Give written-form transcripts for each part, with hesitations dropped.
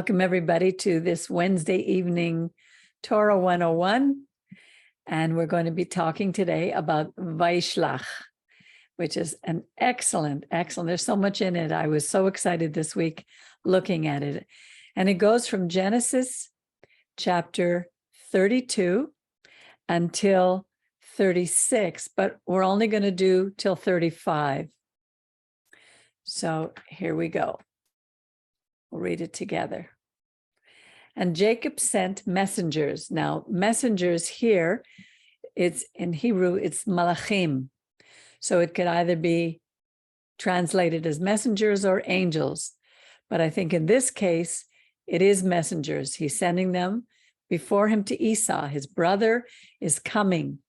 Welcome everybody to this Wednesday evening Torah 101. And we're going to be talking today about Vaylishlach, which is an excellent. There's so much in it. I was so excited this week looking at it. And it goes from Genesis chapter 32 until 36, but we're only going to do till 35. So here we go. We'll read it together. And Jacob sent messengers. Now, messengers here, it's in Hebrew, it's malachim. So it could either be translated as messengers or angels. But I think in this case, it is messengers. He's sending them before him to Esau. His brother is coming.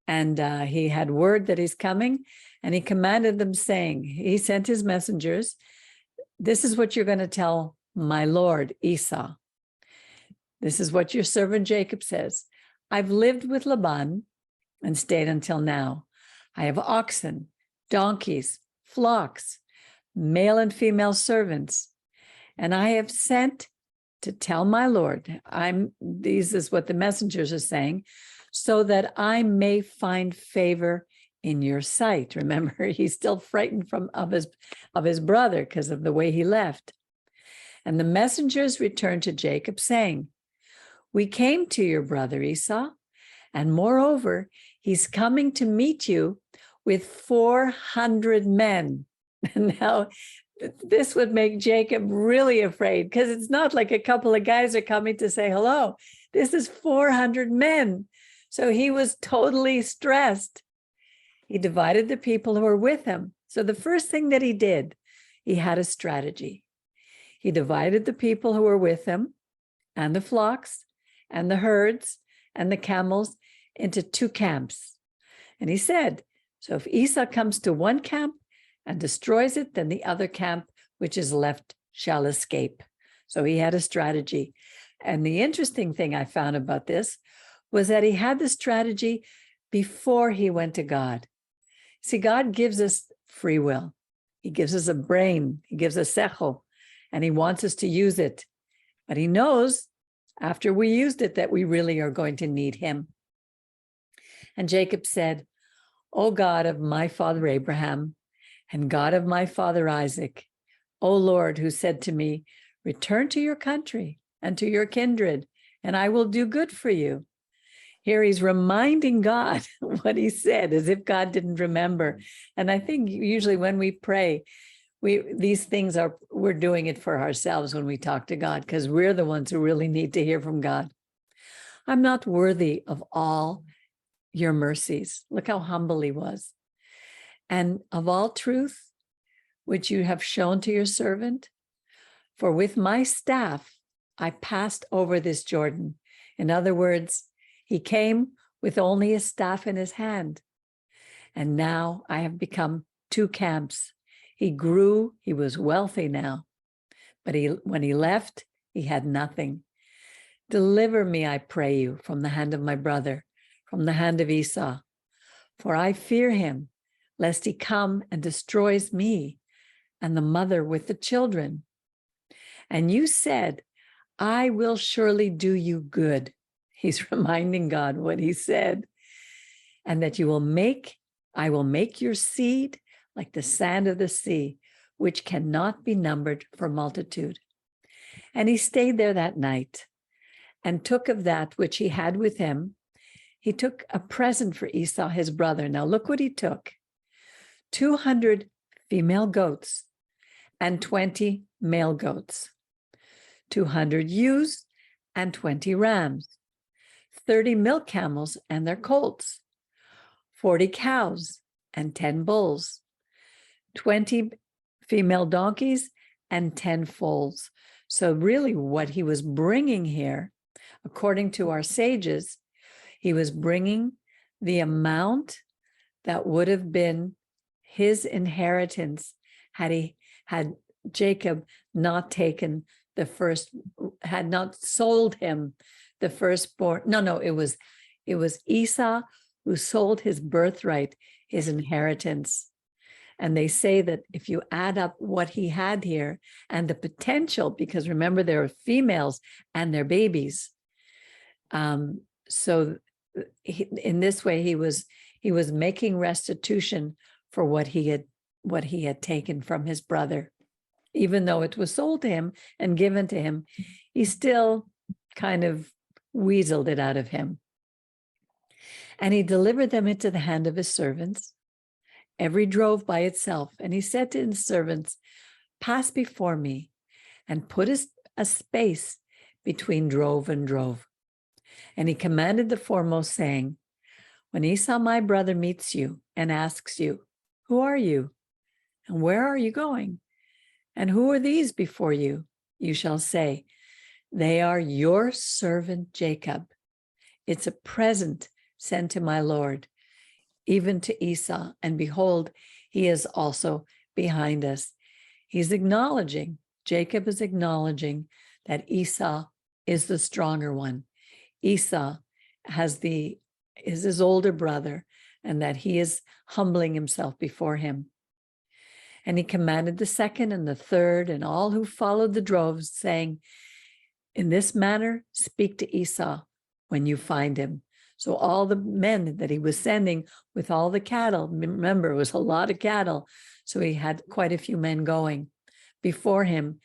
And he had word that he's coming. And he commanded them, saying, he sent his messengers, this is what you're going to tell my lord Esau. This is what your servant Jacob says. I've lived with Laban and stayed until now. I have oxen, donkeys, flocks, male and female servants, and I have sent to tell my lord, these is what the messengers are saying, so that I may find favor in your sight. Remember, he's still frightened of his brother because of the way he left. And the messengers returned to Jacob, saying, we came to your brother Esau, and moreover, he's coming to meet you with 400 men. And now, this would make Jacob really afraid, because it's not like a couple of guys are coming to say hello. This is 400 men. So he was totally stressed. He divided the people who were with him. So the first thing that he did, he had a strategy. He divided the people who were with him and the flocks and the herds and the camels into two camps. And he said, so if Esau comes to one camp and destroys it, then the other camp, which is left, shall escape. So he had a strategy. And the interesting thing I found about this was that he had the strategy before he went to God. See, God gives us free will. He gives us a brain. He gives us sechel, and he wants us to use it. But he knows after we used it that we really are going to need him. And Jacob said, O God of my father Abraham and God of my father Isaac, O Lord, who said to me, return to your country and to your kindred, and I will do good for you. Here he's reminding God what he said, as if God didn't remember. And I think usually when we pray, these things we're doing it for ourselves when we talk to God, because we're the ones who really need to hear from God. I'm not worthy of all your mercies. Look how humble he was. And of all truth, which you have shown to your servant, for with my staff, I passed over this Jordan. In other words, he came with only a staff in his hand. And now I have become two camps. He grew, he was wealthy now. But when he left, he had nothing. Deliver me, I pray you, from the hand of my brother, from the hand of Esau. For I fear him, lest he come and destroys me and the mother with the children. And you said, I will surely do you good. He's reminding God what he said, and that I will make your seed like the sand of the sea, which cannot be numbered for multitude. And he stayed there that night and took of that which he had with him. He took a present for Esau, his brother. Now look what he took: 200 female goats and 20 male goats, 200 ewes and 20 rams, 30 milk camels and their colts, 40 cows and 10 bulls, 20 female donkeys and 10 foals. So really what he was bringing here, according to our sages, he was bringing the amount that would have been his inheritance had Jacob not taken the first, had not sold him the firstborn. No, it was Esau who sold his birthright, his inheritance. And they say that if you add up what he had here and the potential, because remember, there are females and their babies. So in this way, he was making restitution for what he had taken from his brother. Even though it was sold to him and given to him, he still kind of weaseled it out of him. And he delivered them into the hand of his servants, every drove by itself. And he said to his servants, pass before me and put a space between drove and drove. And he commanded the foremost, saying, when Esau, my brother, meets you and asks you, who are you? And where are you going? And who are these before you? You shall say, they are your servant Jacob. It's a present sent to my Lord, even to Esau. And behold, he is also behind us. He's acknowledging, Jacob is acknowledging that Esau is the stronger one. Esau is his older brother, and that he is humbling himself before him. And he commanded the second and the third and all who followed the droves, saying, in this manner, speak to Esau when you find him. So all the men that he was sending with all the cattle, remember, it was a lot of cattle. So he had quite a few men going before him.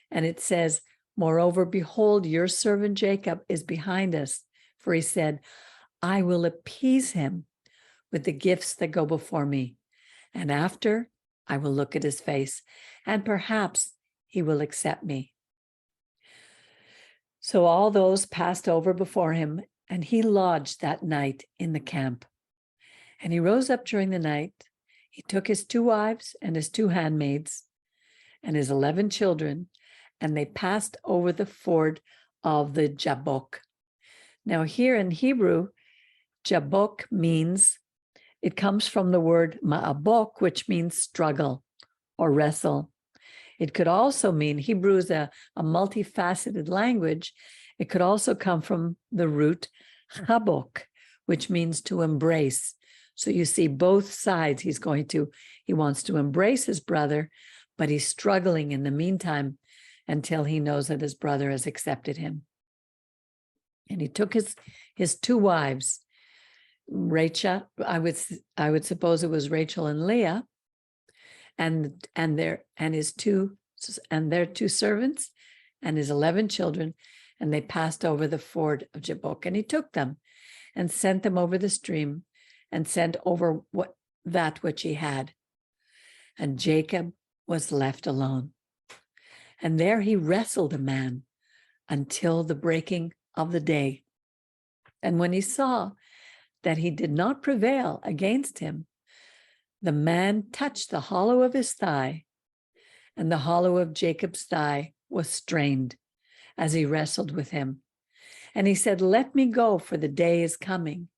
And it says, moreover, behold, your servant Jacob is behind us. For he said, I will appease him with the gifts that go before me. And after, I will look at his face, and perhaps he will accept me. So all those passed over before him, and he lodged that night in the camp. And he rose up during the night. He took his 2 wives and his 2 handmaids and his 11 children, and they passed over the ford of the Jabbok. Now here in Hebrew, Jabbok means, it comes from the word ma'abok, which means struggle or wrestle. It could also mean, Hebrew is a multifaceted language. It could also come from the root chabok, which means to embrace. So you see both sides. He wants to embrace his brother, but he's struggling in the meantime until he knows that his brother has accepted him. And he took his 2 wives, Rachel, I would suppose it was Rachel and Leah, and their 2 servants and his 11 children, and they passed over the ford of Jabbok. And he took them and sent them over the stream and sent over that which he had. And Jacob was left alone. And there he wrestled a man until the breaking of the day. And when he saw that he did not prevail against him, the man touched the hollow of his thigh, and the hollow of Jacob's thigh was strained as he wrestled with him. And he said, let me go, for the day is coming.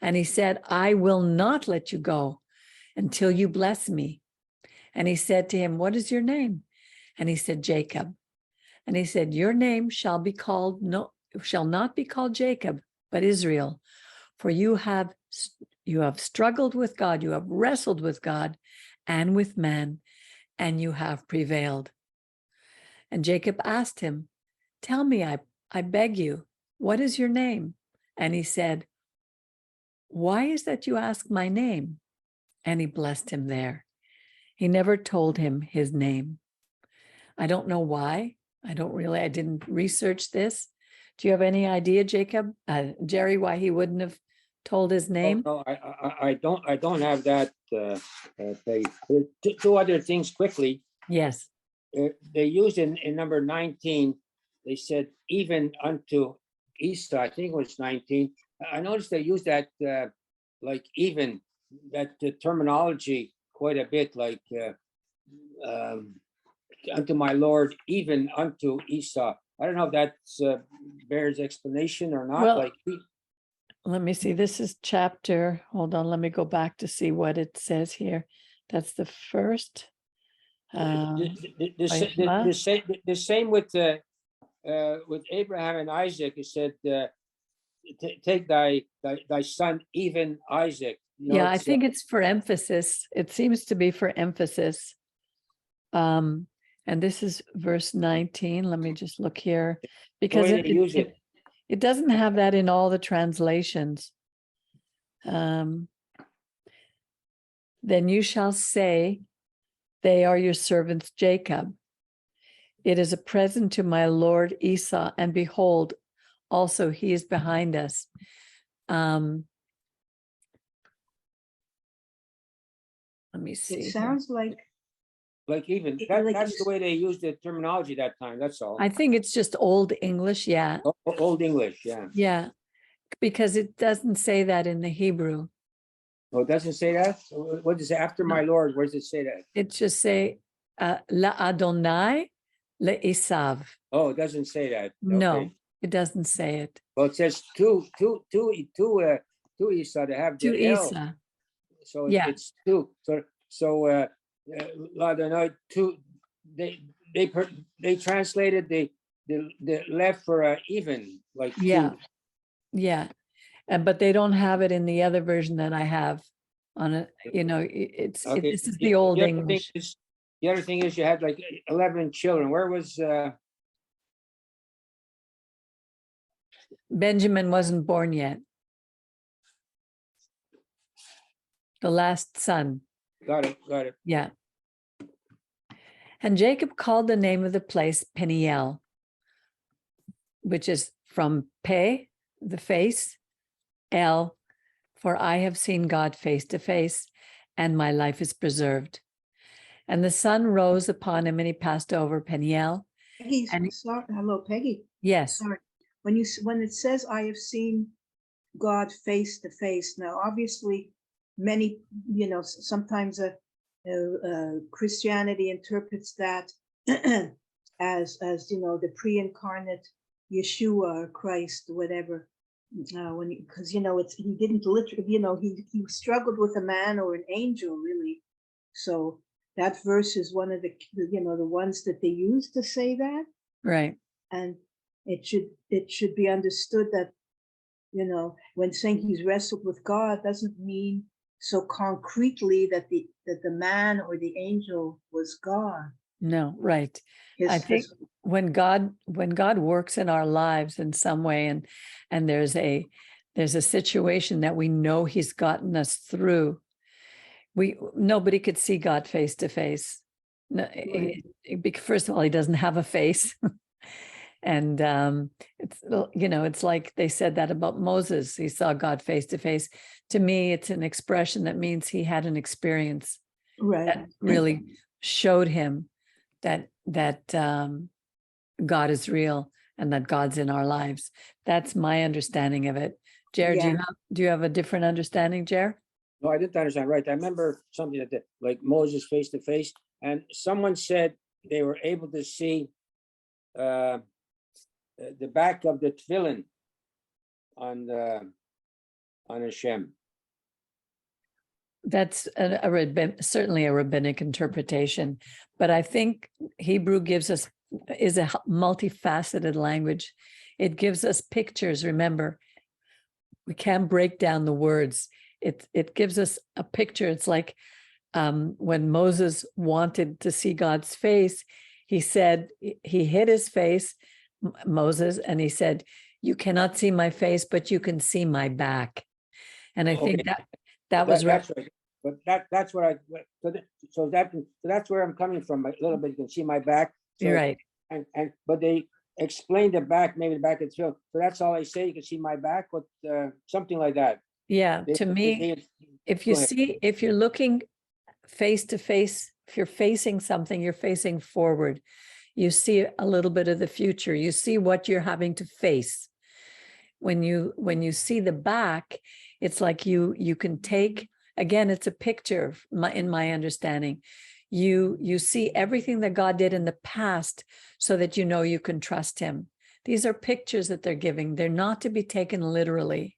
And he said, I will not let you go until you bless me. And he said to him, what is your name? And he said, Jacob. And he said, your name shall not be called Jacob, but Israel. For you have struggled with God, you have wrestled with God and with man, and you have prevailed. And Jacob asked him, tell me, I beg you, what is your name? And he said, why is that you ask my name? And he blessed him there. He never told him his name. I don't know why. I didn't research this. Do you have any idea, Jacob, Jerry, why he wouldn't have told his name? No, I don't have that. Peggy. 2 other things quickly. Yes. They used in number 19. They said even unto Esau. I think it was 19. I noticed they used that like even that terminology quite a bit, like unto my Lord, even unto Esau. I don't know if that bears explanation or not. Well, let me see. This is chapter. Hold on. Let me go back to see what it says here. That's the first. The same with Abraham and Isaac. It said, "Take thy son, even Isaac." Yeah, I notes. think it's for emphasis. It seems to be for emphasis. And this is verse 19. Let me just look here because way they use it. it doesn't have that in all the translations. Then you shall say, they are your servants Jacob. It is a present to my Lord Esau, and behold, also he is behind us. Let me see. It here. sounds like, even, Like that's it the was- way they used the terminology that time, that's all. I think it's just Old English. Yeah. Old English, yeah. Yeah. Because it doesn't say that in the Hebrew. Oh, it doesn't say that? What does it, after my Lord, where does it say that? It just say, La Adonai le Esav. Oh, it doesn't say that. No, Okay. it doesn't say it. Well, it says two Esau to have To the L. Esau. So Yeah. it's two. So Ladonai, two. They translated the left for even, like Yeah. two. Yeah. But they don't have it in the other version that I have on it. You know, Okay. this is the Old other thing English. the other thing is you had like 11 children. Where was Benjamin wasn't born yet. The last son. got it. Yeah. And Jacob called the name of the place Peniel, which is from Pe, the face, El, for I have seen God face to face, and my life is preserved. And the sun rose upon him, and he passed over Peniel. Peggy, And- sorry, hello, Peggy. Yes, Sorry. When it says, I have seen God face to face, now, obviously, many, sometimes Christianity interprets that as the pre-incarnate Yeshua or Christ, whatever. Because he didn't literally, he struggled with a man or an angel, really. So that verse is one of the ones that they use to say that, right. and it should be understood that when saying he's wrestled with God doesn't mean so concretely that the man or the angel was God. No, right. I His- think when God works in our lives in some way, and there's a situation that we know he's gotten us through, nobody could see God face to face. No, Right. First of all, he doesn't have a face. And it's like they said that about Moses. He saw God face to face. To me, it's an expression that means he had an experience right. that really showed him that God is real and that God's in our lives. That's my understanding of it. Jer, Yeah. do you have a different understanding, Jer? No, I didn't understand right. I remember something like Moses face to face, and someone said they were able to see the back of the tefillin on Hashem. That's certainly a rabbinic interpretation, but I think Hebrew is a multifaceted language. It gives us pictures. Remember, we can't break down the words. It gives us a picture. It's like when Moses wanted to see God's face, he said, he hid his face, Moses, and he said, "You cannot see my face, but you can see my back." And I think that was right. That's right. But that's what so that's where I'm coming from. A little bit, you can see my back. So, You're right. But they explained the back, maybe the back of the film. So that's all they say. You can see my back, but something like that. Yeah, to me, if you're looking face to face, if you're facing something, you're facing forward. You see a little bit of the future. You see what you're having to face. When you see the back, it's like you can take, again, it's a picture in my understanding. You see everything that God did in the past so that you know you can trust him. These are pictures that they're giving. They're not to be taken literally.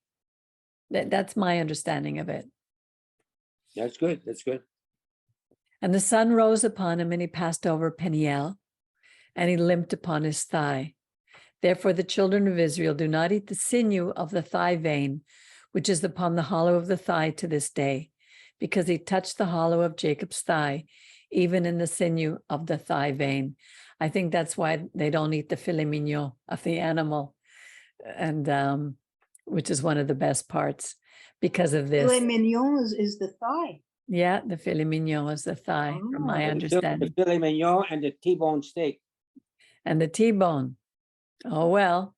That's my understanding of it. That's good. That's good. And the sun rose upon him, and he passed over Peniel, and he limped upon his thigh. Therefore, the children of Israel do not eat the sinew of the thigh vein, which is upon the hollow of the thigh to this day, because he touched the hollow of Jacob's thigh, even in the sinew of the thigh vein. I think that's why they don't eat the filet mignon of the animal, and which is one of the best parts because of this. Filet mignon is the thigh. Yeah, the filet mignon is the thigh, from my Oh. understanding. The filet mignon and the T-bone steak. And the T-bone. Oh, well.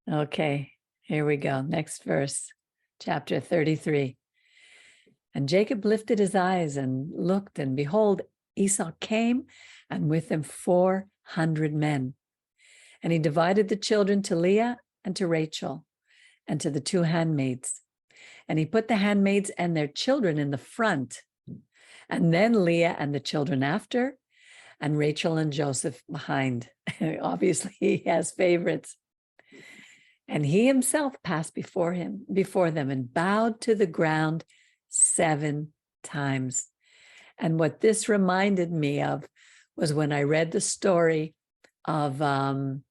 Okay, here we go. Next verse, chapter 33. And Jacob lifted his eyes and looked, and behold, Esau came, and with him 400 men. And he divided the children to Leah and to Rachel and to the 2 handmaids. And he put the handmaids and their children in the front, and then Leah and the children after, and Rachel and Joseph behind. Obviously, he has favorites. And he himself passed before them and bowed to the ground 7 times. And what this reminded me of was when I read the story of Naaman.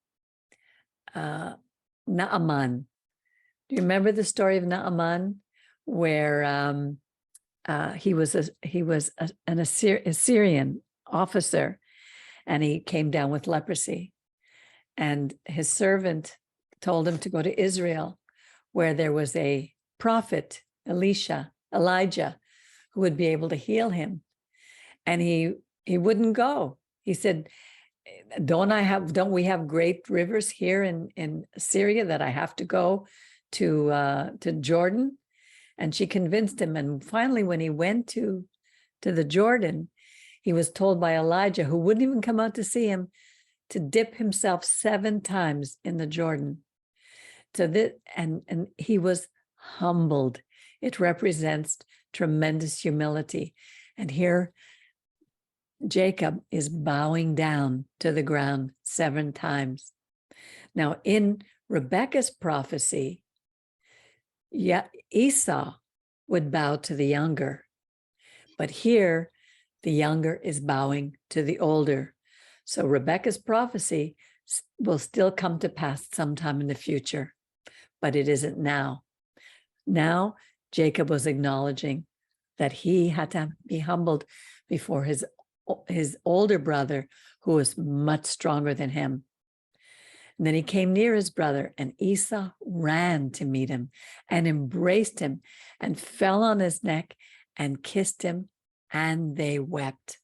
Do you remember the story of Naaman, where he was an Assyrian officer, and he came down with leprosy, and his servant told him to go to Israel, where there was a prophet, Elijah, who would be able to heal him. And he wouldn't go. He said, don't we have great rivers here in Syria that I have to go to Jordan? And she convinced him. And finally, when he went to the Jordan, he was told by Elijah, who wouldn't even come out to see him, to dip himself 7 times in the Jordan. And he was humbled. It represents tremendous humility. And here, Jacob is bowing down to the ground 7 times. Now, in Rebekah's prophecy, Esau would bow to the younger, but here the younger is bowing to the older. So Rebekah's prophecy will still come to pass sometime in the future, but it isn't now. Now, Jacob was acknowledging that he had to be humbled before his older brother, who was much stronger than him. And then he came near his brother, and Esau ran to meet him and embraced him and fell on his neck and kissed him, and they wept.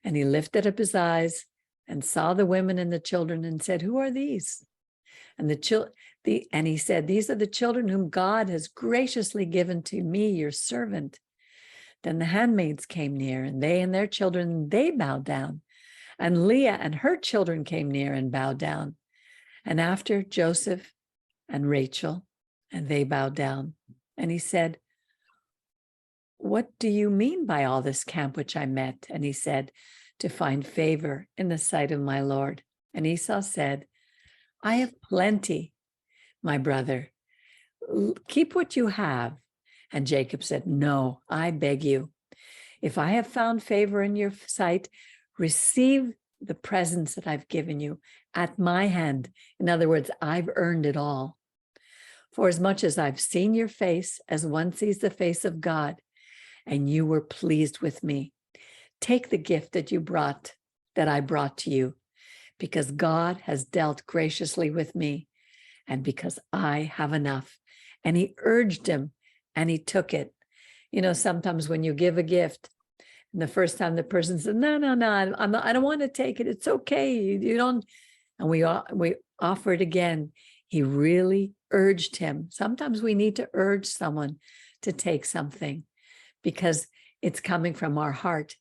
And he lifted up his eyes and saw the women and the children and said, "Who are these?" And and he said, "These are the children whom God has graciously given to me, your servant." Then the handmaids came near, and they and their children, they bowed down. And Leah and her children came near and bowed down. And after Joseph and Rachel, and they bowed down. And he said, "What do you mean by all this camp which I met?" And he said, "To find favor in the sight of my Lord." And Esau said, "I have plenty, my brother. Keep what you have." And Jacob said, "No, I beg you. If I have found favor in your sight, receive the presents that I've given you at my hand. In other words, I've earned it all. For as much as I've seen your face, as one sees the face of God, and you were pleased with me, take the gift that I brought to you, because God has dealt graciously with me, and because I have enough." And he urged him, and he took it. You know, sometimes when you give a gift, and the first time the person says, no, I don't want to take it. It's okay. You don't. And we offer it again. He really urged him. Sometimes we need to urge someone to take something because it's coming from our heart.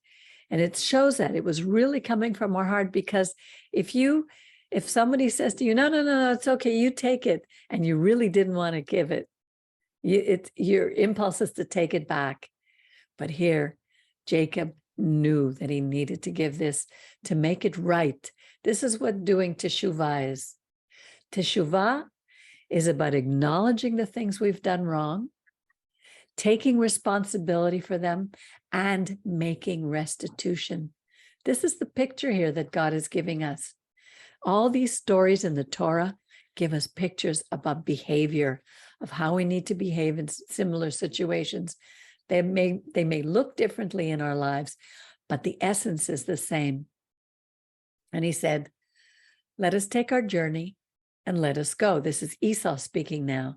And it shows that it was really coming from our heart, because if somebody says to you, no, it's okay, you take it, and you really didn't want to give it, your impulse is to take it back. But here, Jacob knew that he needed to give this to make it right. This is what doing teshuvah is. Teshuvah is about acknowledging the things we've done wrong, taking responsibility for them, and making restitution. This is the picture here that God is giving us. All these stories in the Torah give us pictures about behavior, of how we need to behave in similar situations. They may look differently in our lives, but the essence is the same. And he said, let us take our journey and let us go. This is Esau speaking now.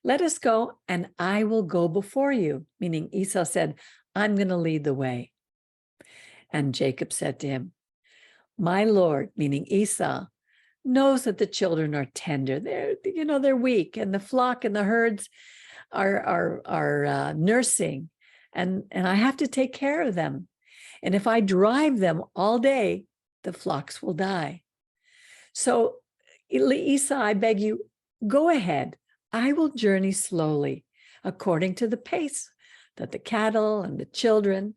Let us go and I will go before you. Meaning Esau said, I'm going to lead the way. And Jacob said to him, my Lord, meaning Esau, knows that the children are tender. They're weak, and the flock and the herds are nursing, and I have to take care of them. And if I drive them all day, the flocks will die. So Esau, I beg you, go ahead. I will journey slowly according to the pace that the cattle and the children,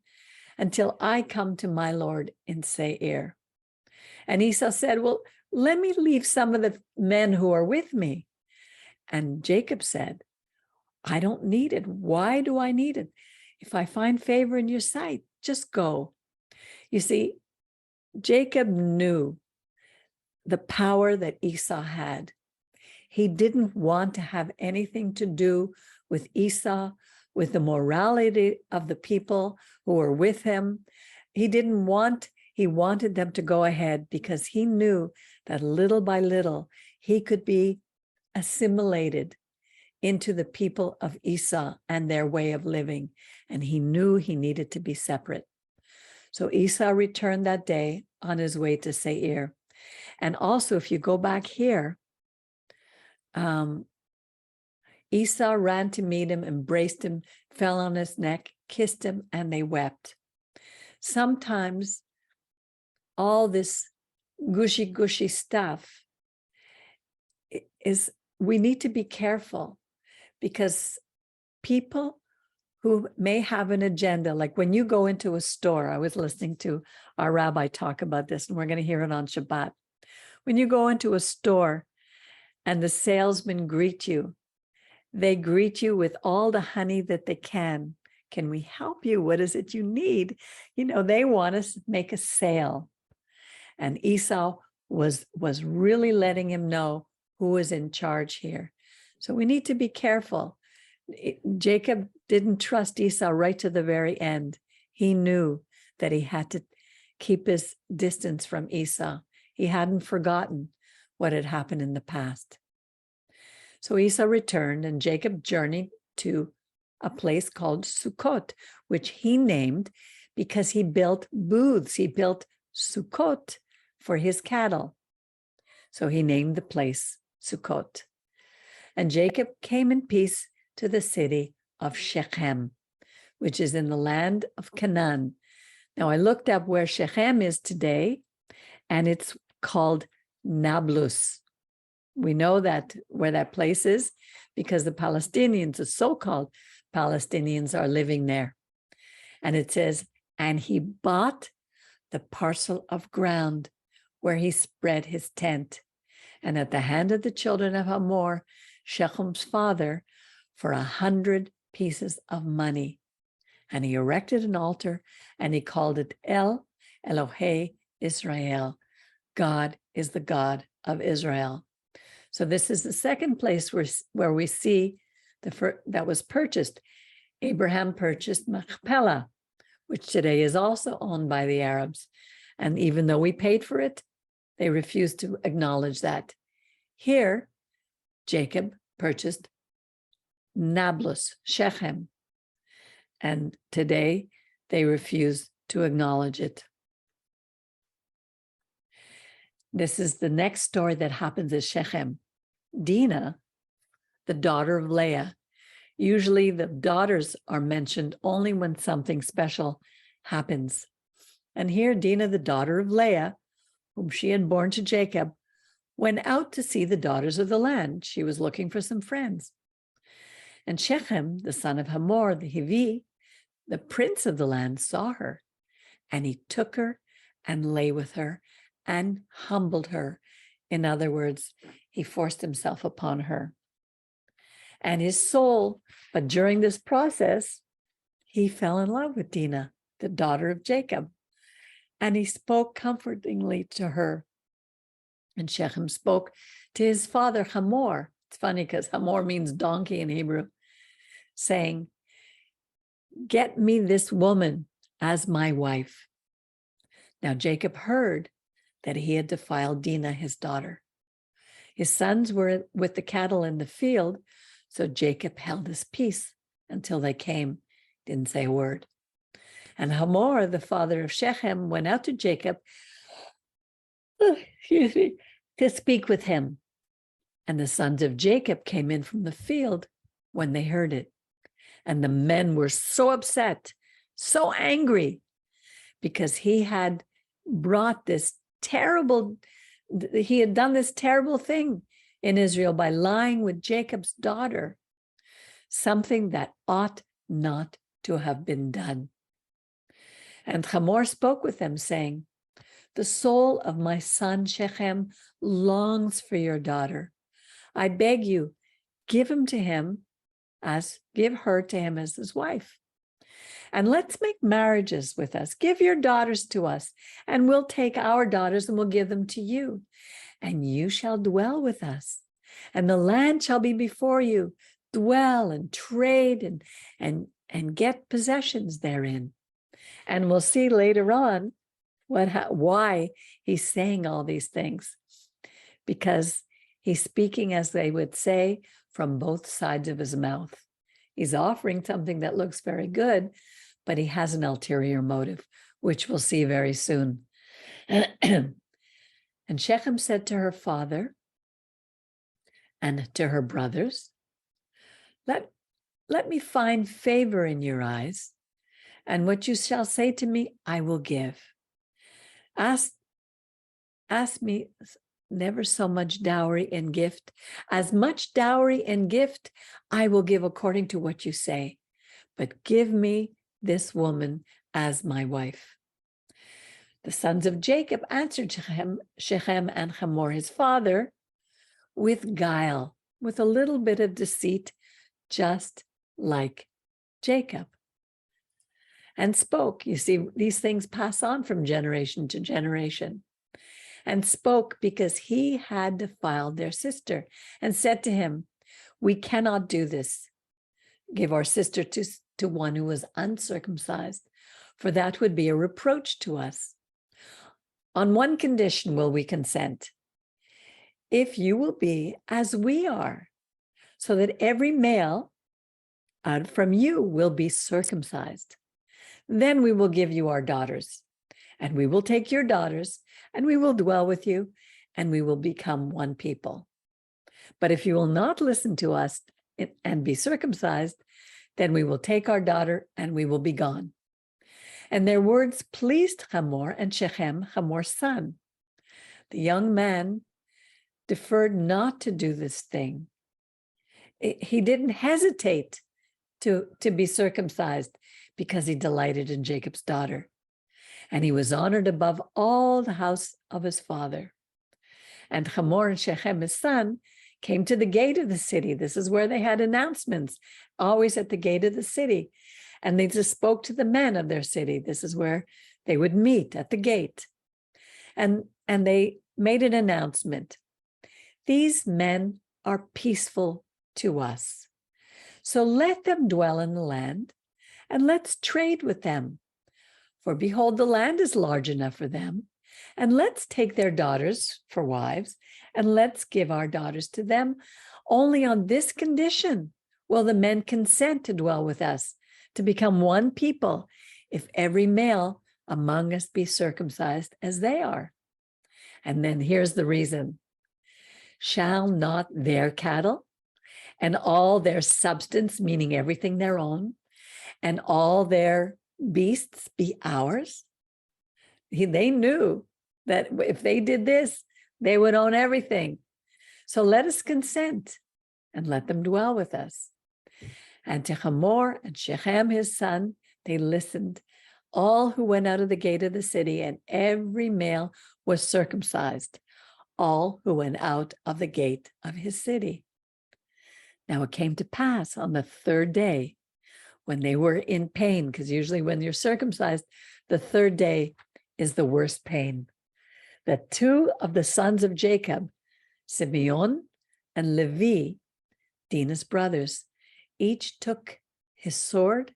until I come to my Lord in Seir. And Esau said, well, let me leave some of the men who are with me. And Jacob said, I don't need it. Why do I need it? If I find favor in your sight, just go. You see, Jacob knew the power that Esau had. He didn't want to have anything to do with Esau, with the morality of the people who were with him. He wanted them to go ahead because he knew that little by little, he could be assimilated into the people of Esau and their way of living. And he knew he needed to be separate. So Esau returned that day on his way to Seir. And also, if you go back here, Esau ran to meet him, embraced him, fell on his neck, kissed him, and they wept. Sometimes all this gushy stuff we need to be careful, because people who may have an agenda, like when you go into a store, I was listening to our rabbi talk about this, and we're going to hear it on Shabbat. When you go into a store and the salesmen greet you, they greet you with all the honey that they can. Can we help you? What is it you need? They want us to make a sale. And Esau was really letting him know who was in charge here. So we need to be careful. Jacob didn't trust Esau right to the very end. He knew that he had to keep his distance from Esau. He hadn't forgotten what had happened in the past. So Esau returned, and Jacob journeyed to a place called Sukkot, which he named because he built booths. He built Sukkot for his cattle. So he named the place Sukkot. And Jacob came in peace to the city of Shechem, which is in the land of Canaan. Now, I looked up where Shechem is today, and it's called Nablus. We know that where that place is because the Palestinians, the so-called Palestinians, are living there. And it says, and he bought the parcel of ground where he spread his tent, and at the hand of the children of Hamor, Shechem's father, for 100 pieces of money. And he erected an altar, and he called it Elohei Israel. God is the God of Israel. So this is the second place where we see that was purchased. Abraham purchased Machpelah, which today is also owned by the Arabs. And even though we paid for it, they refused to acknowledge that. Here, Jacob purchased Nablus, Shechem, and today they refuse to acknowledge it. This is the next story that happens at Shechem. Dinah, the daughter of Leah. Usually the daughters are mentioned only when something special happens. And here Dinah, the daughter of Leah, whom she had borne to Jacob, went out to see the daughters of the land. She was looking for some friends. And Shechem, the son of Hamor, the Hivi, the prince of the land, saw her, and he took her and lay with her and humbled her. In other words, he forced himself upon her. And his soul, but during this process, he fell in love with Dinah, the daughter of Jacob. And he spoke comfortingly to her. And Shechem spoke to his father Hamor. It's funny because Hamor means donkey in Hebrew, saying, "Get me this woman as my wife." Now Jacob heard that he had defiled Dinah, his daughter. His sons were with the cattle in the field, so Jacob held his peace until they came, didn't say a word. And Hamor, the father of Shechem, went out to Jacob to speak with him. And the sons of Jacob came in from the field when they heard it. And the men were so upset, so angry, because he had done this terrible thing in Israel by lying with Jacob's daughter, something that ought not to have been done. And Hamor spoke with them, saying, "The soul of my son Shechem longs for your daughter. I beg you, give her to him as his wife. And let's make marriages with us. Give your daughters to us, and we'll take our daughters and we'll give them to you. And you shall dwell with us, and the land shall be before you. Dwell and trade and get possessions therein." And we'll see later on why he's saying all these things, because he's speaking, as they would say, from both sides of his mouth. He's offering something that looks very good, but he has an ulterior motive, which we'll see very soon. And Shechem said to her father and to her brothers, let me find favor in your eyes, and what you shall say to me, I will give. Ask me never so much dowry and gift. As much dowry and gift I will give according to what you say, but give me this woman as my wife. The sons of Jacob answered Shechem and Hamor, his father, with guile, with a little bit of deceit, just like Jacob, and spoke. You see, these things pass on from generation to generation. And spoke because he had defiled their sister, and said to him, "We cannot do this, give our sister to one who was uncircumcised, for that would be a reproach to us. On one condition will we consent, if you will be as we are, so that every male out from you will be circumcised. Then we will give you our daughters, and we will take your daughters, and we will dwell with you, and we will become one people. But if you will not listen to us and be circumcised, then we will take our daughter, and we will be gone." And their words pleased Hamor and Shechem, Hamor's son. The young man deferred not to do this thing. He didn't hesitate to be circumcised because he delighted in Jacob's daughter. And he was honored above all the house of his father. And Hamor and Shechem, his son, came to the gate of the city. This is where they had announcements, always at the gate of the city. And they just spoke to the men of their city. This is where they would meet, at the gate. And they made an announcement. "These men are peaceful to us. So let them dwell in the land, and let's trade with them. For behold, the land is large enough for them, and let's take their daughters for wives, and let's give our daughters to them. Only on this condition will the men consent to dwell with us, to become one people, if every male among us be circumcised as they are." And then here's the reason. "Shall not their cattle and all their substance," meaning everything their own, "and all their beasts be ours?" They knew that if they did this, they would own everything. "So let us consent and let them dwell with us." And to Hamor and Shechem, his son, they listened, all who went out of the gate of the city, and every male was circumcised, all who went out of the gate of his city. Now it came to pass on the third day, when they were in pain, because usually when you're circumcised, the third day is the worst pain, that two of the sons of Jacob Simeon and Levi, Dinah's brothers, each took his sword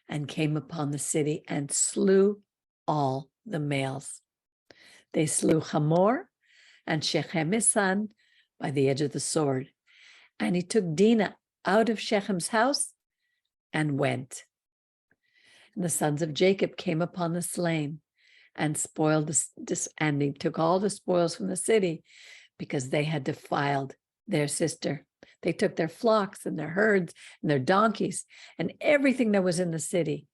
and came upon the city and slew all the males. They slew Hamor and Shechem his son by the edge of the sword. And he took Dinah out of Shechem's house and went. And the sons of Jacob came upon the slain and spoiled this, and he took all the spoils from the city because they had defiled their sister. They took their flocks and their herds and their donkeys and everything that was in the city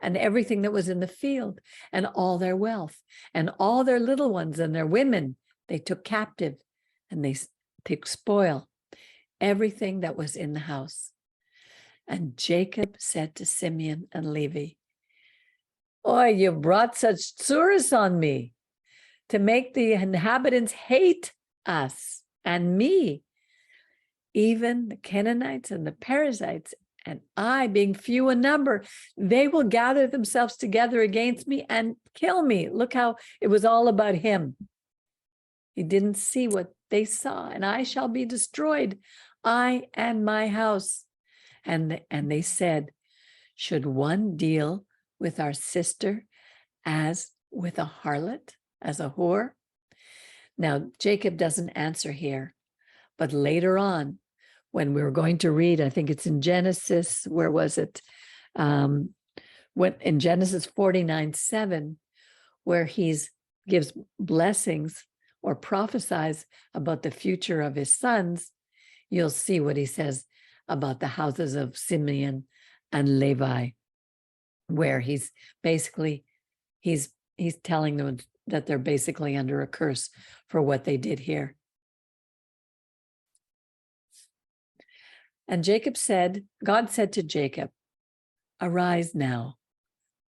and everything that was in the field and all their wealth and all their little ones and their women. They took captive and they took spoil, everything that was in the house. And Jacob said to Simeon and Levi, "Oh, you brought such tsuris on me to make the inhabitants hate us and me, even the Canaanites and the Perizzites, and I, being few in number, they will gather themselves together against me and kill me." Look how it was all about him. He didn't see what they saw. "And I shall be destroyed, I and my house." And they said, "Should one deal with our sister as with a harlot, as a whore?" Now, Jacob doesn't answer here, but later on, when we were going to read, I think it's in Genesis, where was it? When in Genesis 49:7, where gives blessings or prophesies about the future of his sons, you'll see what he says about the houses of Simeon and Levi, where he's telling them that they're basically under a curse for what they did here. And God said to Jacob, "Arise now,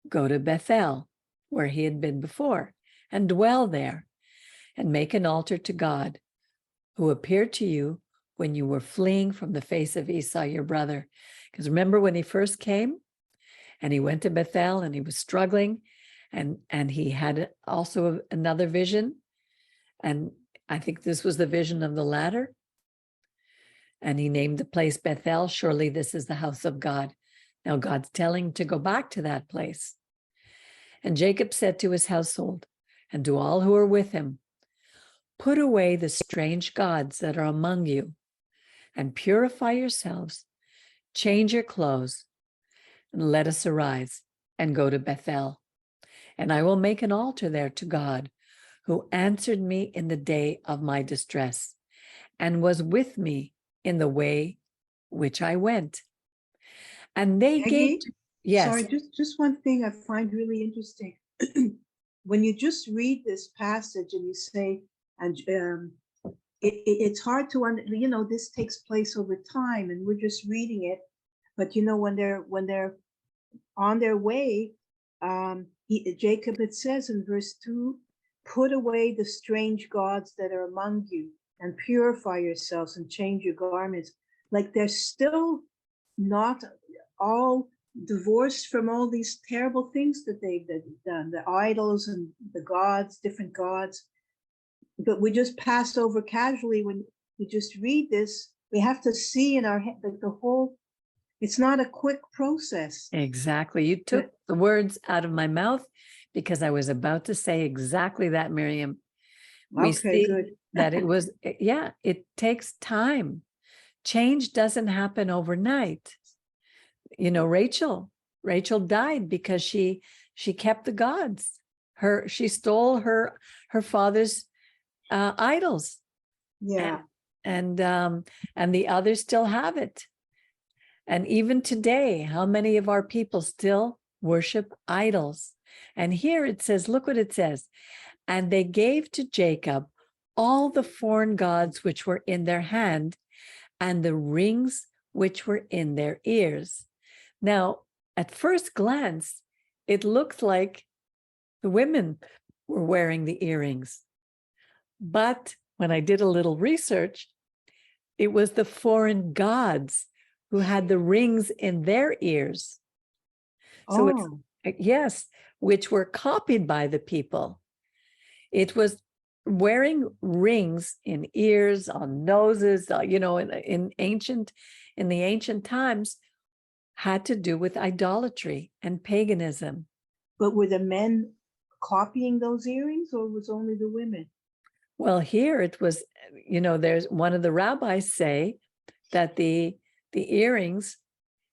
go to Bethel, where he had been before, and dwell there, and make an altar to God, who appeared to you when you were fleeing from the face of Esau, your brother." Because remember when he first came and he went to Bethel and he was struggling, and he had also another vision. And I think this was the vision of the ladder. And he named the place Bethel. "Surely this is the house of God." Now God's telling him to go back to that place. And Jacob said to his household and to all who are with him, "Put away the strange gods that are among you and purify yourselves, change your clothes, and let us arise and go to Bethel. And I will make an altar there to God, who answered me in the day of my distress and was with me in the way which I went." And they Peggy? gave, yes, Sorry, just one thing I find really interesting. When you just read this passage and you say, and it's hard to this takes place over time and we're just reading it, but when they're on their way, Jacob, it says in verse 2, "Put away the strange gods that are among you and purify yourselves and change your garments." Like they're still not all divorced from all these terrible things that they've done, the idols and the gods, different gods. But we just pass over casually when we just read this. We have to see in our head the whole, it's not a quick process. exactly. You took the words out of my mouth because I was about to say exactly that, Miriam. We Okay, see good. that it takes time. Change doesn't happen overnight. Rachel died because she kept the gods. She stole her father's idols. Yeah. And the others still have it. And even today, how many of our people still worship idols? And here it says, look what it says. "And they gave to Jacob all the foreign gods which were in their hand and the rings which were in their ears." Now, at first glance, it looked like the women were wearing the earrings. But when I did a little research, it was the foreign gods who had the rings in their ears. So yes, which were copied by the people. It was wearing rings in ears, on noses, in the ancient times had to do with idolatry and paganism. But were the men copying those earrings, or was only the women? Well, here it was, there's one of the rabbis say that the earrings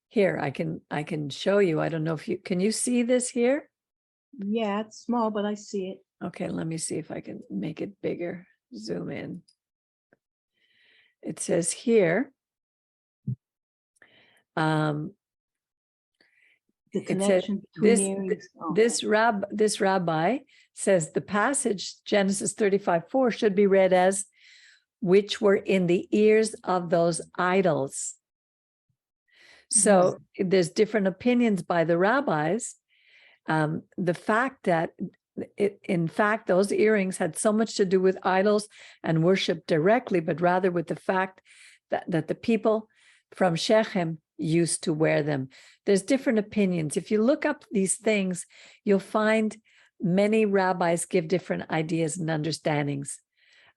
here, I can show you. I don't know if can you see this here? Yeah, it's small, but I see it. Okay, let me see if I can make it bigger. Zoom in. It says here, The it says connection between this, earrings. Oh. this rabbi says the passage, Genesis 35:4, should be read as, which were in the ears of those idols. So there's different opinions by the rabbis. The fact that, in fact, those earrings had so much to do with idols and worship directly, but rather with the fact that the people from Shechem used to wear them. There's different opinions. If you look up these things, you'll find many rabbis give different ideas and understandings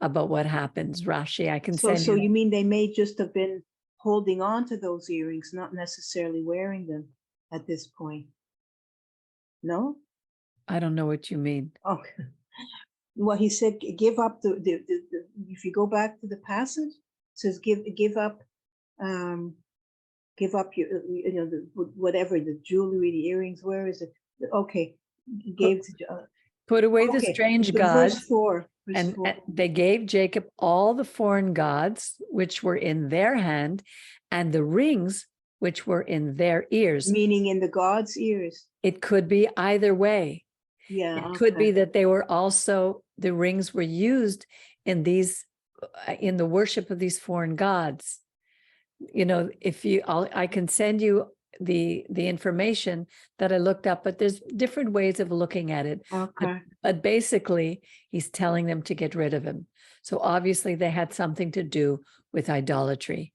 about what happens. Rashi, I can send So you. you mean they may just have been holding on to those earrings, not necessarily wearing them at this point? No? I don't know what you mean. Okay. Well, he said, give up the if you go back to the passage, it says give up your whatever, the jewelry, the earrings. Where is it? Okay, he gave Put away the okay, strange verse gods. 4. And they gave Jacob all the foreign gods which were in their hand, and the rings which were in their ears. Meaning in the God's ears. It could be either way. Yeah. It could be that they were also, the rings were used in the worship of these foreign gods. If I can send you the information that I looked up, but there's different ways of looking at it. Okay. But basically, he's telling them to get rid of him. So obviously they had something to do with idolatry.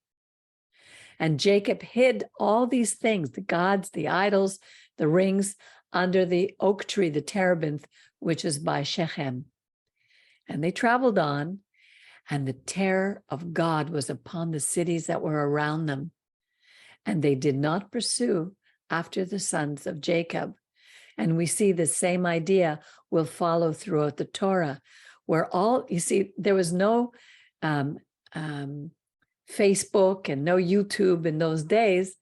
And Jacob hid all these things, the gods, the idols, the rings, under the oak tree, the terebinth, which is by Shechem. And they traveled on, and the terror of God was upon the cities that were around them. And they did not pursue after the sons of Jacob. And we see the same idea will follow throughout the Torah, where there was no Facebook and no YouTube in those days.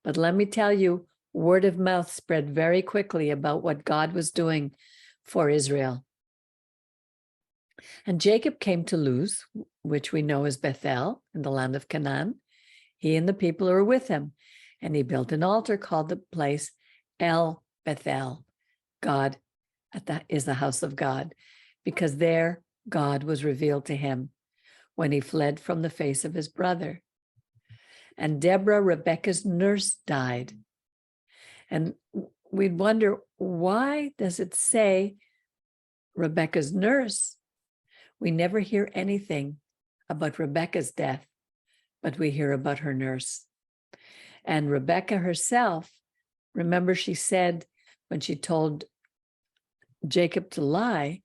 But let me tell you, word of mouth spread very quickly about what God was doing for Israel. And Jacob came to Luz, which we know as Bethel, in the land of Canaan. He and the people who were with him. And he built an altar called the place El Bethel. God is the house of God, because there God was revealed to him when he fled from the face of his brother. And Deborah, Rebekah's nurse, died. And we'd wonder, why does it say Rebekah's nurse? We never hear anything about Rebekah's death, but we hear about her nurse. And Rebekah herself, remember, she said when she told Jacob to lie,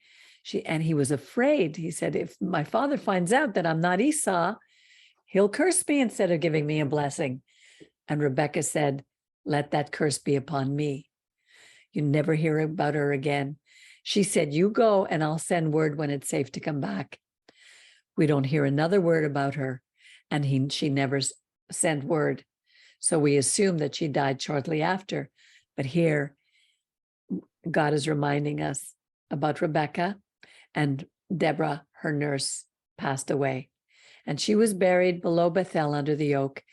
and he was afraid. He said, if my father finds out that I'm not Esau, he'll curse me instead of giving me a blessing. And Rebekah said, let that curse be upon me. You never hear about her again. She said, you go and I'll send word when it's safe to come back. We don't hear another word about her. And she never sent word. So we assume that she died shortly after. But here, God is reminding us about Rebekah, and Deborah, her nurse, passed away. And she was buried below Bethel under the oak.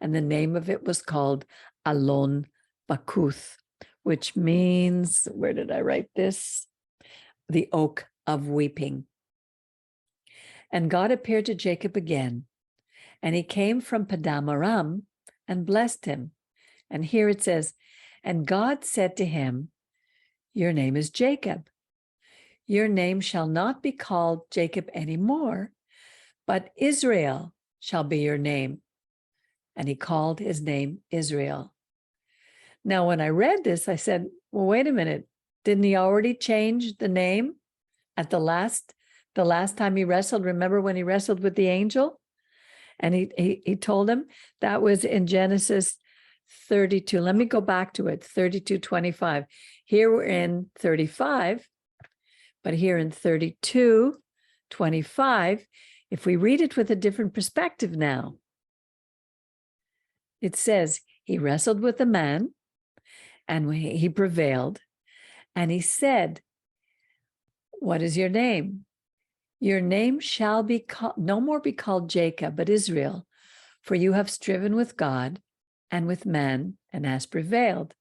And the name of it was called Alon Bakuth, which means, where did I write this? The oak of weeping. And God appeared to Jacob again, and he came from Padam Aram and blessed him. And here it says, and God said to him, your name is Jacob. Your name shall not be called Jacob anymore, but Israel shall be your name. And he called his name Israel. Now, when I read this, I said, well, wait a minute. Didn't he already change the name at the last the last time he wrestled, remember when he wrestled with the angel? And he told him, that was in Genesis 32. Let me go back to it, 32:25. Here we're in 35, but here in 32:25, if we read it with a different perspective now, it says, he wrestled with a man and he prevailed. And he said, what is your name? Your name shall be called, no more be called Jacob, but Israel, for you have striven with God and with man and has prevailed.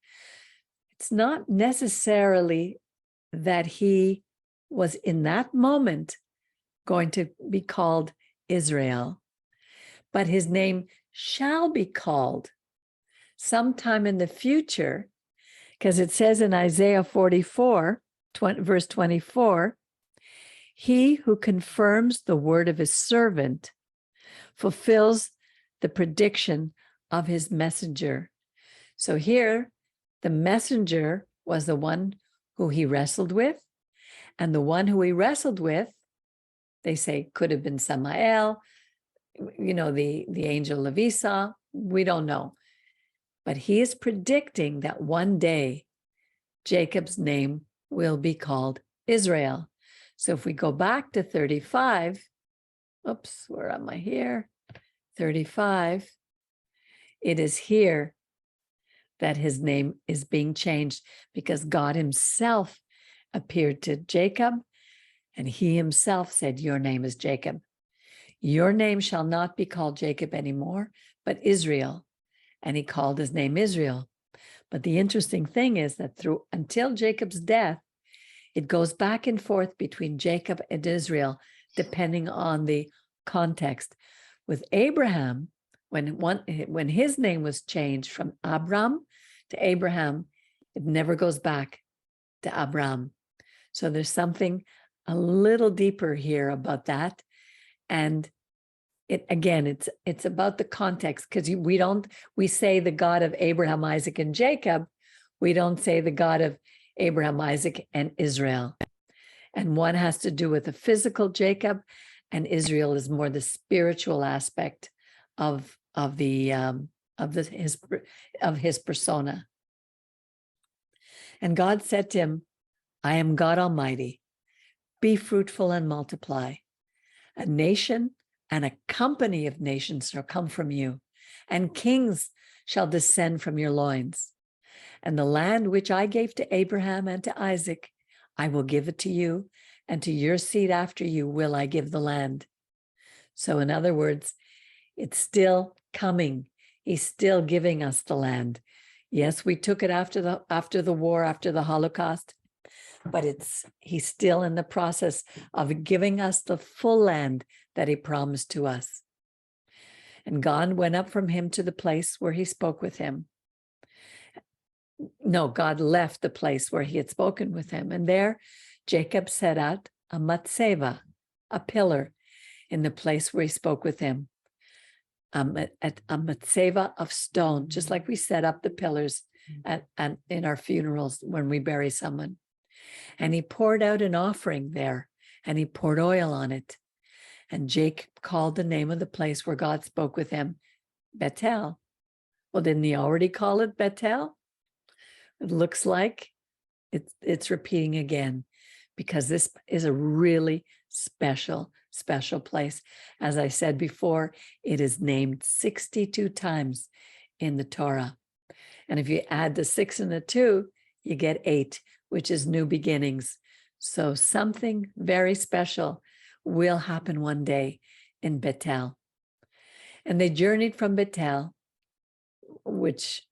It's not necessarily that he was in that moment going to be called Israel, but his name shall be called sometime in the future, because it says in Isaiah 44, verse 24, he who confirms the word of his servant fulfills the prediction of his messenger. So here, the messenger was the one who he wrestled with, and the one who he wrestled with, they say could have been Samael, the angel of Esau, we don't know. But he is predicting that one day Jacob's name will be called Israel. So if we go back to 35, oops, where am I here? 35, it is here that his name is being changed because God himself appeared to Jacob and he himself said, your name is Jacob. Your name shall not be called Jacob anymore, but Israel. And he called his name Israel. But the interesting thing is that until Jacob's death, it goes back and forth between Jacob and Israel, depending on the context. With Abraham, when his name was changed from Abram to Abraham, it never goes back to Abram. So there's something a little deeper here about that. And it's about the context, because we say the God of Abraham, Isaac, and Jacob. We don't say the God of Abraham, Isaac, and Israel. And one has to do with the physical Jacob, and Israel is more the spiritual aspect of his persona. And God said to him, I am God Almighty. Be fruitful and multiply. A nation and a company of nations shall come from you, and kings shall descend from your loins. And the land which I gave to Abraham and to Isaac, I will give it to you, and to your seed after you will I give the land. So in other words, it's still coming. He's still giving us the land. Yes, we took it after the war, after the Holocaust, but he's still in the process of giving us the full land that he promised to us. And God went up from him to the place where he spoke with him. No, God left the place where he had spoken with him. And there Jacob set out a matzeva, a pillar, in the place where he spoke with him. A matzeva of stone, just like we set up the pillars in our funerals when we bury someone. And he poured out an offering there, and he poured oil on it. And Jacob called the name of the place where God spoke with him, Bethel. Well, didn't he already call it Bethel? It looks like it's repeating again, because this is a really special place. As I said before, it is named 62 times in the Torah. And if you add the 6 and the 2, you get 8, which is new beginnings. So something very special will happen one day in Bethel. And they journeyed from Bethel, which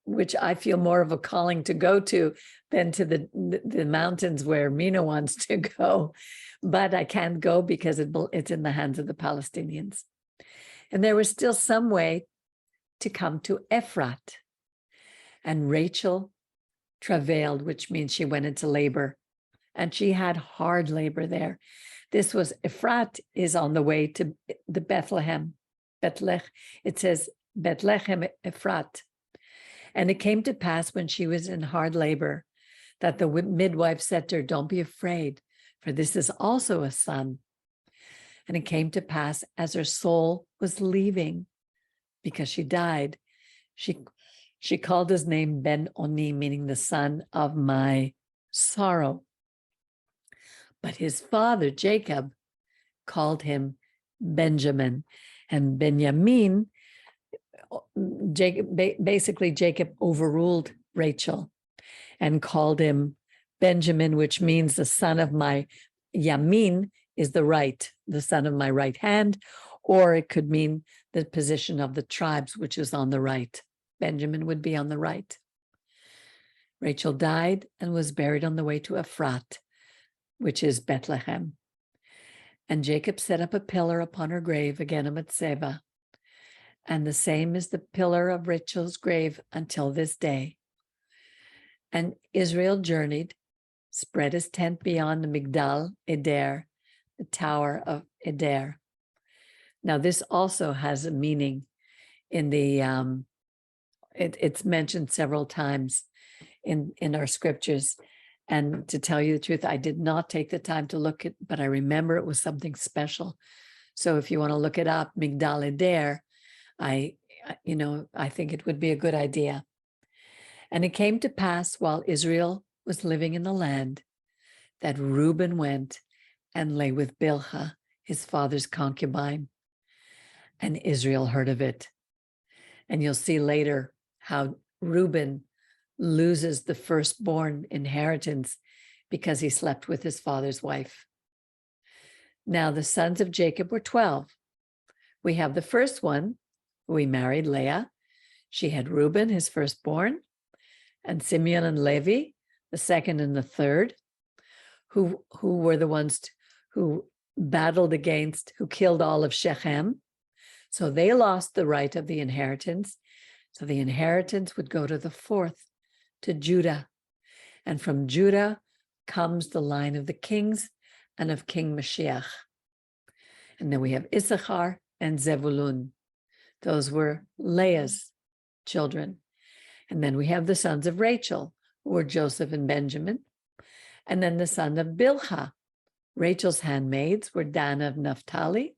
I feel more of a calling to go to than to the mountains where Mina wants to go. But I can't go because it's in the hands of the Palestinians. And there was still some way to come to Ephrat. And Rachel travailed, which means she went into labor. And she had hard labor there. This was, Ephrat is on the way to the Bethlehem. It says Bethlehem Ephrat. And it came to pass when she was in hard labor that the midwife said to her, don't be afraid, for this is also a son. And it came to pass as her soul was leaving, because she died, she called his name Ben Oni, meaning the son of my sorrow. But his father, Jacob, called him Benjamin. And Benjamin, basically Jacob overruled Rachel and called him Benjamin, which means the son of my Yamin is the right, the son of my right hand, or it could mean the position of the tribes, which is on the right. Benjamin would be on the right. Rachel died and was buried on the way to Ephrat, which is Bethlehem. And Jacob set up a pillar upon her grave, again a Mitzvah. And the same is the pillar of Rachel's grave until this day. And Israel journeyed, spread his tent beyond the Migdal Eder, the Tower of Eder. Now, this also has a meaning in the, it's mentioned several times in our scriptures. And to tell you the truth, I did not take the time to look at, but I remember it was something special. So if you want to look it up, Migdal Eder, I think it would be a good idea. And it came to pass while Israel was living in the land that Reuben went and lay with Bilhah, his father's concubine. And Israel heard of it. And you'll see later how Reuben loses the firstborn inheritance because he slept with his father's wife. Now the sons of Jacob were 12. We have the first one, who he married, Leah. She had Reuben, his firstborn, and Simeon and Levi, the second and the third, who were the ones who battled against, who killed all of Shechem. So they lost the right of the inheritance. So the inheritance would go to the fourth, to Judah. And from Judah comes the line of the kings and of King Mashiach. And then we have Issachar and Zebulun. Those were Leah's children. And then we have the sons of Rachel, who were Joseph and Benjamin. And then the son of Bilhah. Rachel's handmaids were Dana of Naphtali.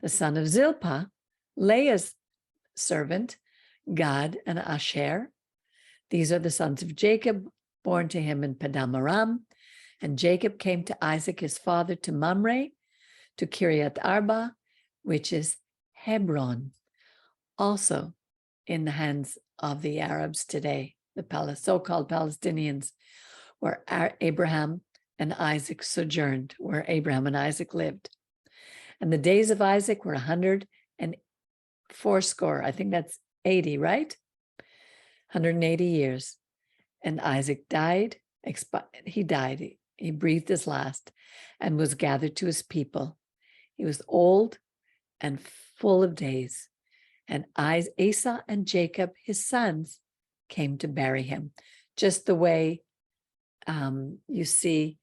The son of Zilpah, Leah's servant, Gad and Asher. These are the sons of Jacob, born to him in Padam Aram. And Jacob came to Isaac, his father, to Mamre, to Kiryat Arba, which is Hebron, also in the hands of the Arabs today, the so-called Palestinians, where Abraham and Isaac sojourned, where Abraham and Isaac lived. And the days of Isaac were 180, I think that's 80, right? 180 years. And Isaac died, he died, he breathed his last and was gathered to his people. He was old and full of days. And Esau and Jacob, his sons, came to bury him. Just the way you see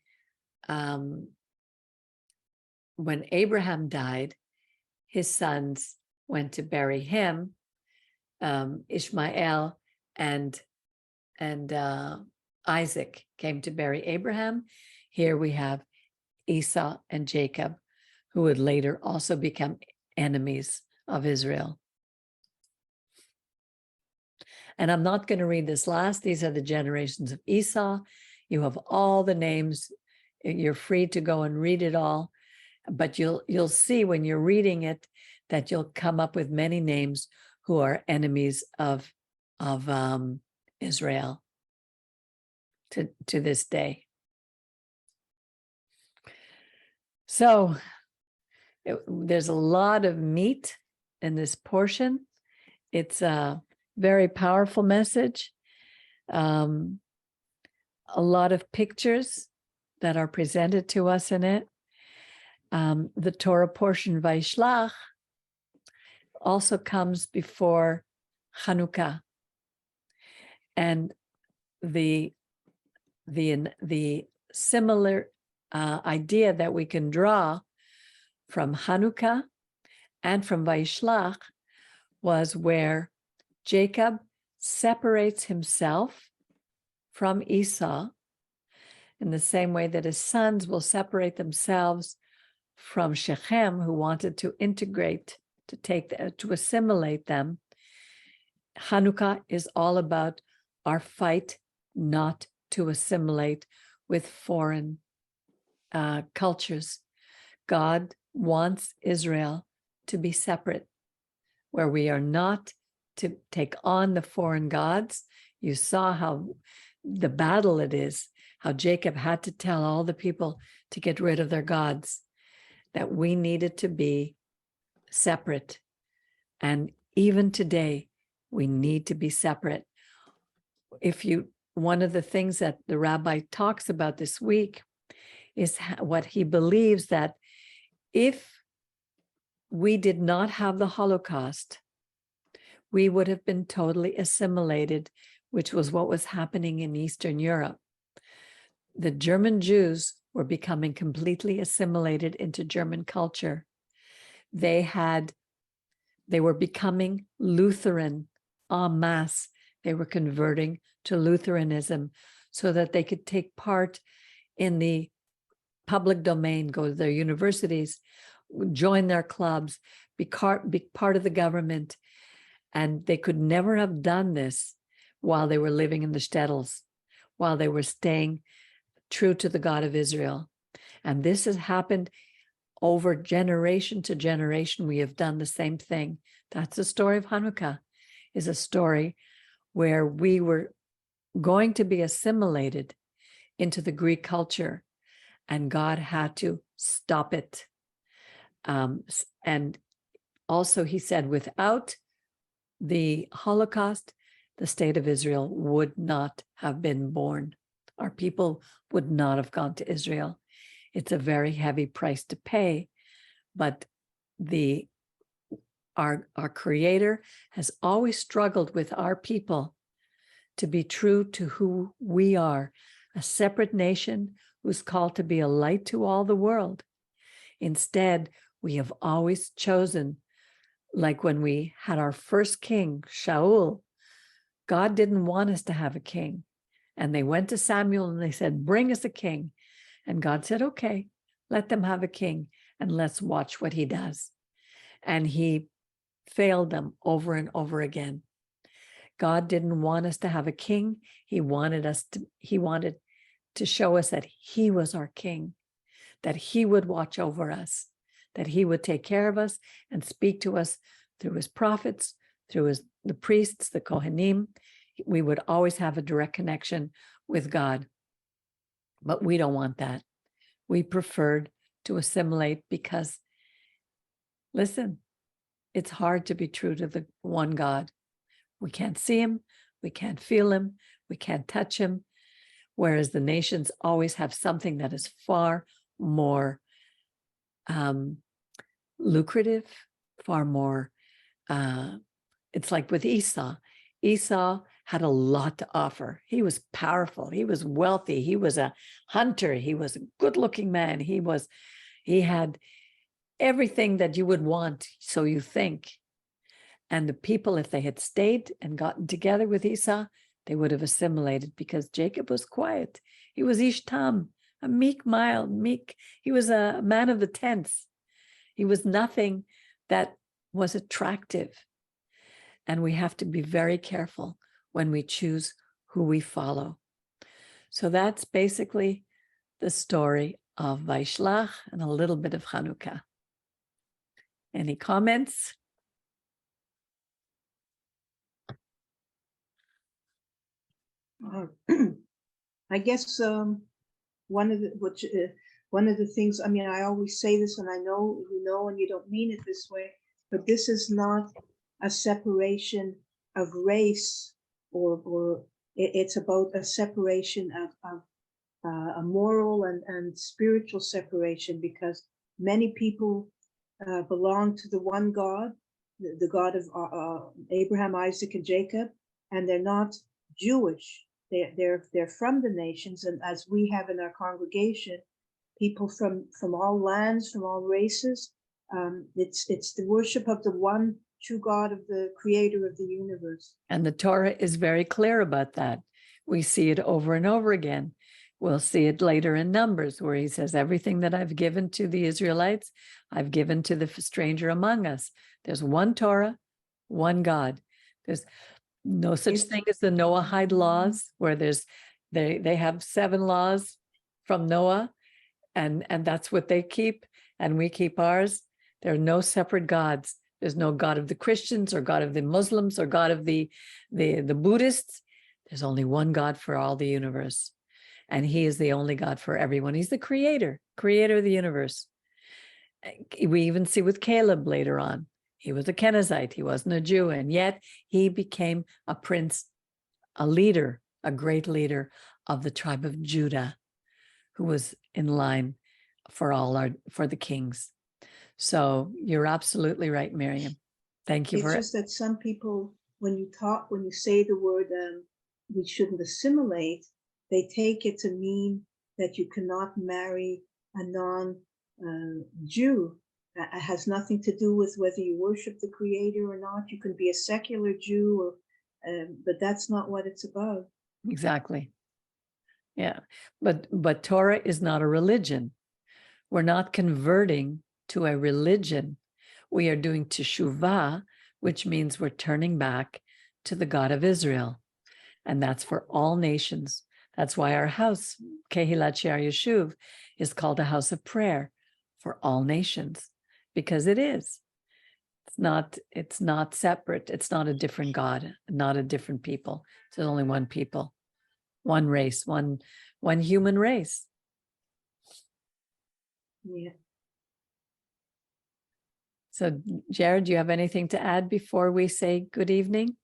when Abraham died, his sons went to bury him, Ishmael and Isaac came to bury Abraham. Here we have Esau and Jacob, who would later also become enemies of Israel. And I'm not going to read this last. These are the generations of Esau. You have all the names. You're free to go and read it all. But you'll see when you're reading it that you'll come up with many names who are enemies of Israel to this day. So there's a lot of meat in this portion. It's a very powerful message. A lot of pictures that are presented to us in it. The Torah portion, Vaylishlach, also comes before Hanukkah. And the similar idea that we can draw from Hanukkah and from Vaylishlach was where Jacob separates himself from Esau in the same way that his sons will separate themselves from Shechem who wanted to integrate, to assimilate them. Hanukkah is all about our fight not to assimilate with foreign cultures. God wants Israel to be separate, where we are not to take on the foreign gods. You saw how the battle it is, how Jacob had to tell all the people to get rid of their gods, that we needed to be separate. And even today, we need to be separate. One of the things that the rabbi talks about this week is what he believes, that if we did not have the Holocaust, we would have been totally assimilated, which was what was happening in Eastern Europe. The German Jews were becoming completely assimilated into German culture. They were becoming Lutheran en masse. They were converting to Lutheranism so that they could take part in the public domain, go to their universities, join their clubs, be part of the government. And they could never have done this while they were living in the shtetls, while they were staying true to the God of Israel. And this has happened over generation to generation. We have done the same thing. That's the story of Hanukkah, is a story where we were going to be assimilated into the Greek culture, and God had to stop it. And also he said, without the Holocaust, the state of Israel would not have been born. Our people would not have gone to Israel. It's a very heavy price to pay, but our Creator has always struggled with our people to be true to who we are, a separate nation who's called to be a light to all the world. Instead, we have always chosen, like when we had our first king, Shaul, God didn't want us to have a king. And they went to Samuel and they said, bring us a king. And God said, okay, let them have a king and let's watch what he does. And he failed them over and over again. God didn't want us to have a king. He wanted to show us that he was our king, that he would watch over us, that he would take care of us and speak to us through his prophets, through the priests, the Kohanim. We would always have a direct connection with God. But we don't want that. We preferred to assimilate because, listen, it's hard to be true to the one God. We can't see him, we can't feel him, we can't touch him, whereas the nations always have something that is far more lucrative, far more, it's like with Esau. Esau had a lot to offer. He was powerful, he was wealthy, he was a hunter, he was a good-looking man, he had everything that you would want, so you think. And the people, if they had stayed and gotten together with Esau, they would have assimilated, because Jacob was quiet. He was Ishtam, a meek, mild, meek. He was a man of the tents. He was nothing that was attractive. And we have to be very careful when we choose who we follow. So that's basically the story of Vaylishlach and a little bit of Hanukkah. Any comments? I guess one of the things, I mean, I always say this, and I know you know, and you don't mean it this way, but this is not a separation of race, or it's about a separation of a moral and spiritual separation, because many people belong to the one God, the God of Abraham, Isaac, and Jacob, and they're not Jewish. They're from the nations, and as we have in our congregation, people from all lands, from all races. It's the worship of the one true God, of the Creator of the universe. And the Torah is very clear about that. We see it over and over again. We'll see it later in Numbers, where he says, everything that I've given to the Israelites, I've given to the stranger among us. There's one Torah, one God. There's no such thing as the Noahide laws, where they have 7 laws from Noah, and that's what they keep, and we keep ours. There are no separate gods. There's no God of the Christians or God of the Muslims or God of the Buddhists. There's only one God for all the universe. And he is the only God for everyone. He's the creator of the universe. We even see with Caleb later on. He was a Kenizzite. He wasn't a Jew. And yet he became a prince, a leader, a great leader of the tribe of Judah, who was in line for the kings. So you're absolutely right, Miriam. Thank you It's for it. just that some people, when you say the word, we shouldn't assimilate, they take it to mean that you cannot marry a non-Jew. It has nothing to do with whether you worship the Creator or not. You can be a secular Jew, but that's not what it's about. Exactly. Yeah. But Torah is not a religion. We're not converting to a religion. We are doing teshuvah, which means we're turning back to the God of Israel. And that's for all nations. That's why our house, Kehilat Shear Yashuv, is called a house of prayer for all nations, because it is. It's not separate. It's not a different God, not a different people. There's only one people, one race, one human race. Yeah. So, Jared, do you have anything to add before we say good evening?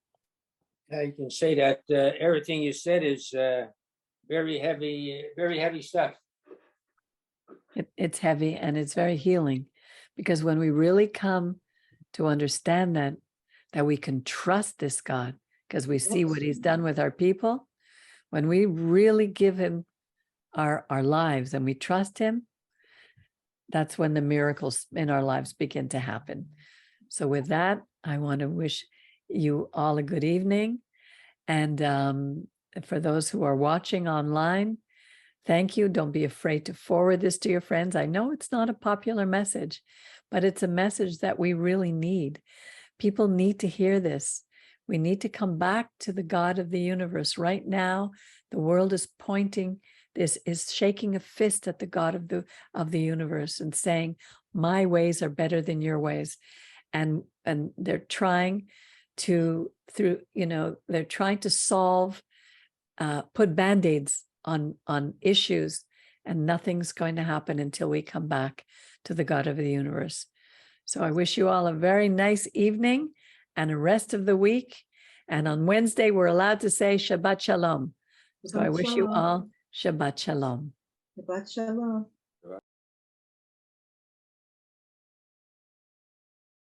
I can say that everything you said is very heavy stuff. It's heavy and it's very healing, because when we really come to understand that we can trust this God, because we see what he's done with our people, when we really give him our lives and we trust him, that's when the miracles in our lives begin to happen. So with that, I want to wish you all a good evening. And for those who are watching online, thank you. Don't be afraid to forward this to your friends. I know it's not a popular message, but it's a message that we really need. People need to hear this. We need to come back to the God of the universe. Right now, the world is shaking a fist at the God of the universe and saying, my ways are better than your ways. And they're trying to, they're trying to solve, put Band-Aids on issues, and nothing's going to happen until we come back to the God of the universe. So I wish you all a very nice evening and a rest of the week. And on Wednesday, we're allowed to say Shabbat Shalom. So I wish you all Shabbat Shalom. Shabbat Shalom.